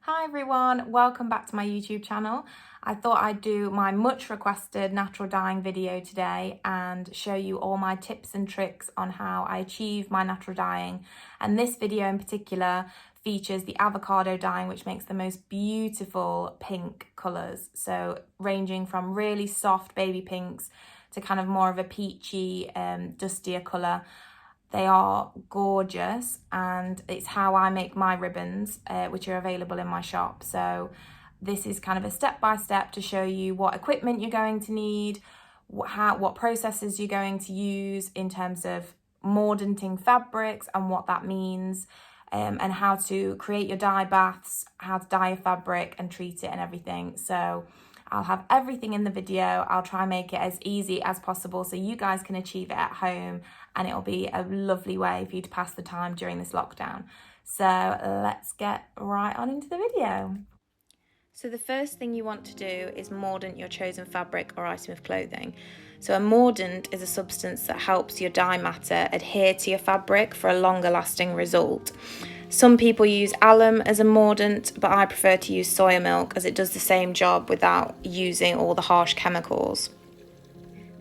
Hi everyone, welcome back to my YouTube channel. I thought I'd do my much requested natural dyeing video today and show you all my tips and tricks on how I achieve my natural dyeing. And this video in particular features the avocado dyeing, which makes the most beautiful pink colours. So ranging from really soft baby pinks to kind of more of a peachy, dustier colour. They are gorgeous, and it's how I make my ribbons, which are available in my shop. So this is kind of a step-by-step to show you what equipment you're going to need, what processes you're going to use in terms of mordanting fabrics and what that means, and how to create your dye baths, how to dye your fabric and treat it and everything. So I'll have everything in the video. I'll try and make it as easy as possible so you guys can achieve it at home, and it'll be a lovely way for you to pass the time during this lockdown. So let's get right on into the video. So the first thing you want to do is mordant your chosen fabric or item of clothing. So a mordant is a substance that helps your dye matter adhere to your fabric for a longer lasting result. Some people use alum as a mordant, but I prefer to use soya milk as it does the same job without using all the harsh chemicals.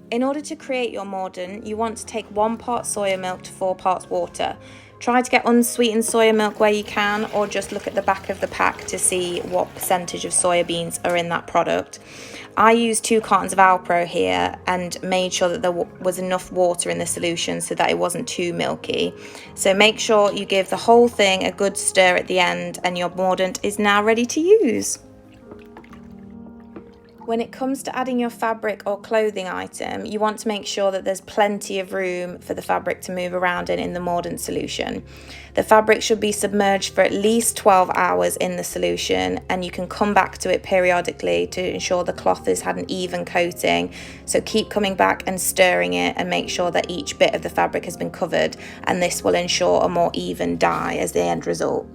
In order to create your mordant, you want to take 1 part soya milk to 4 parts water. Try to get unsweetened soya milk where you can, or just look at the back of the pack to see what percentage of soya beans are in that product. I used 2 cartons of Alpro here and made sure that there was enough water in the solution so that it wasn't too milky. So make sure you give the whole thing a good stir at the end, and your mordant is now ready to use. When it comes to adding your fabric or clothing item, you want to make sure that there's plenty of room for the fabric to move around in the mordant solution. The fabric should be submerged for at least 12 hours in the solution, and you can come back to it periodically to ensure the cloth has had an even coating. So keep coming back and stirring it and make sure that each bit of the fabric has been covered, and this will ensure a more even dye as the end result.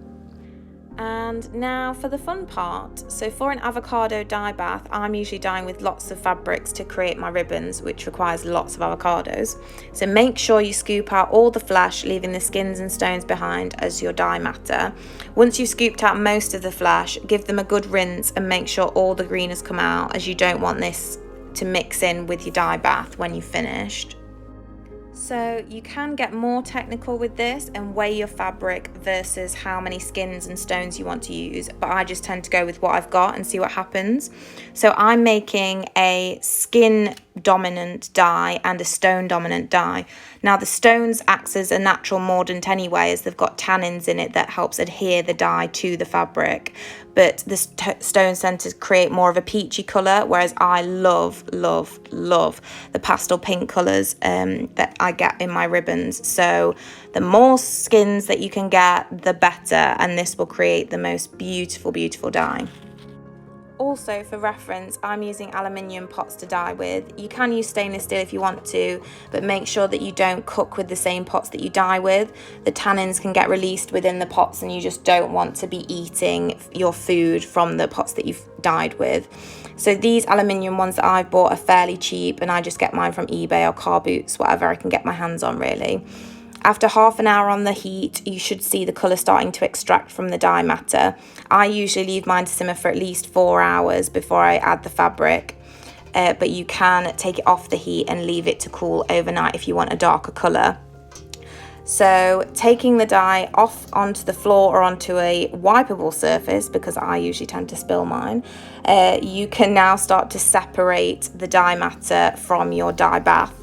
And now for the fun part. So for an avocado dye bath, I'm usually dyeing with lots of fabrics to create my ribbons, which requires lots of avocados. So make sure you scoop out all the flesh, leaving the skins and stones behind as your dye matter. Once you've scooped out most of the flesh, give them a good rinse and make sure all the green has come out, as you don't want this to mix in with your dye bath when you've finished. So you can get more technical with this and weigh your fabric versus how many skins and stones you want to use, but I just tend to go with what I've got and see what happens. So I'm making a skin dominant dye and a stone dominant dye. Now the stones acts as a natural mordant anyway, as they've got tannins in it that helps adhere the dye to the fabric, but the stones tend to create more of a peachy colour, whereas I love the pastel pink colours that I get in my ribbons. So the more skins that you can get, the better, and this will create the most beautiful dye. Also, for reference, I'm using aluminium pots to dye with. You can use stainless steel if you want to, but make sure that you don't cook with the same pots that you dye with. The tannins can get released within the pots, and you just don't want to be eating your food from the pots that you've dyed with. So these aluminium ones that I've bought are fairly cheap, and I just get mine from eBay or Car Boots, whatever I can get my hands on really. After half an hour on the heat, you should see the colour starting to extract from the dye matter. I usually leave mine to simmer for at least 4 hours before I add the fabric, but you can take it off the heat and leave it to cool overnight if you want a darker colour. So taking the dye off onto the floor or onto a wipeable surface, because I usually tend to spill mine, you can now start to separate the dye matter from your dye bath.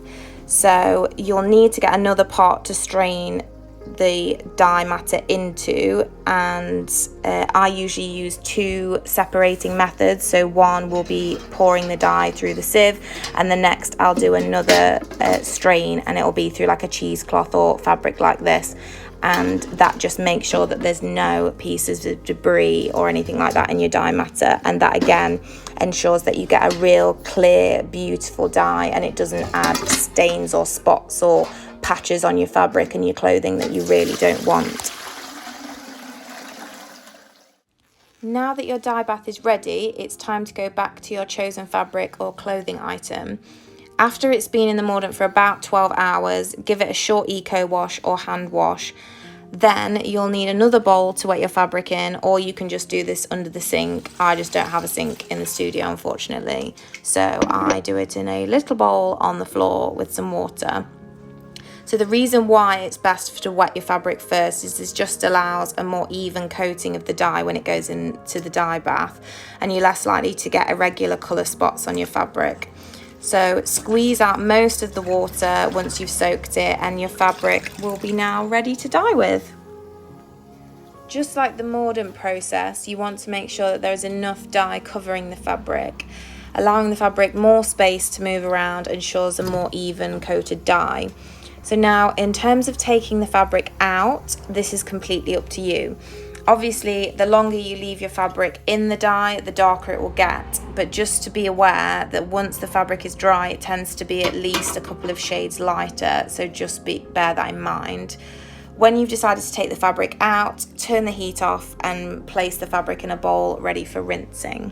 So you'll need to get another pot to strain the dye matter into, and I usually use 2 separating methods. So one will be pouring the dye through the sieve, and the next I'll do another strain, and it'll be through like a cheesecloth or fabric like this, and that just makes sure that there's no pieces of debris or anything like that in your dye matter, and that again ensures that you get a real clear, beautiful dye, and it doesn't add stains or spots or patches on your fabric and your clothing that you really don't want. Now that your dye bath is ready, it's time to go back to your chosen fabric or clothing item. After it's been in the mordant for about 12 hours, give it a short eco wash or hand wash. Then you'll need another bowl to wet your fabric in, or you can just do this under the sink. I just don't have a sink in the studio, unfortunately. So I do it in a little bowl on the floor with some water. So the reason why it's best to wet your fabric first is this just allows a more even coating of the dye when it goes into the dye bath, and you're less likely to get irregular colour spots on your fabric. So squeeze out most of the water once you've soaked it, and your fabric will be now ready to dye with. Just like the mordant process, you want to make sure that there is enough dye covering the fabric. Allowing the fabric more space to move around ensures a more even coated dye. So now, in terms of taking the fabric out, this is completely up to you. Obviously, the longer you leave your fabric in the dye, the darker it will get. But just to be aware that once the fabric is dry, it tends to be at least a couple of shades lighter. So just bear that in mind. When you've decided to take the fabric out, turn the heat off and place the fabric in a bowl ready for rinsing.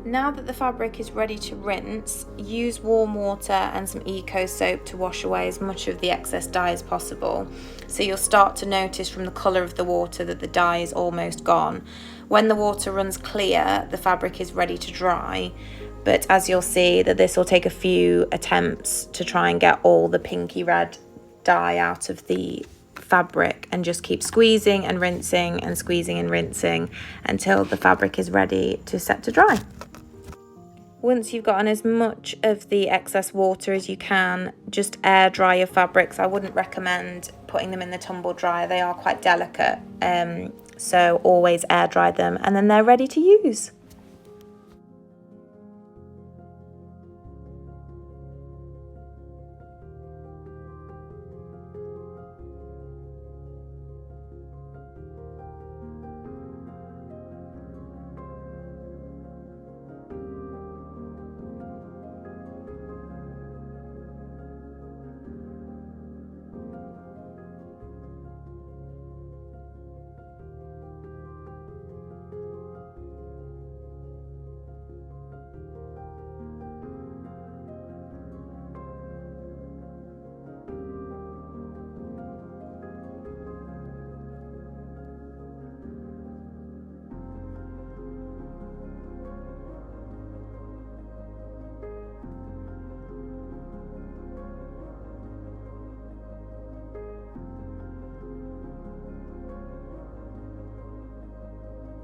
Now that the fabric is ready to rinse, use warm water and some eco soap to wash away as much of the excess dye as possible. So you'll start to notice from the colour of the water that the dye is almost gone. When the water runs clear, the fabric is ready to dry. But as you'll see, that this will take a few attempts to try and get all the pinky red dye out of the fabric, and just keep squeezing and rinsing and squeezing and rinsing until the fabric is ready to set to dry. Once you've gotten as much of the excess water as you can, just air dry your fabrics. I wouldn't recommend putting them in the tumble dryer. They are quite delicate, so always air dry them, and then they're ready to use.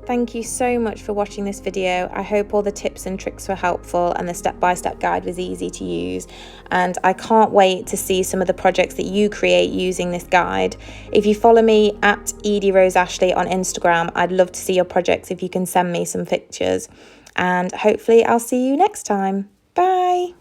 Thank you so much for watching this video. I hope all the tips and tricks were helpful and the step-by-step guide was easy to use. And I can't wait to see some of the projects that you create using this guide. If you follow me at Edie Rose Ashley on Instagram, I'd love to see your projects if you can send me some pictures. And hopefully I'll see you next time. Bye.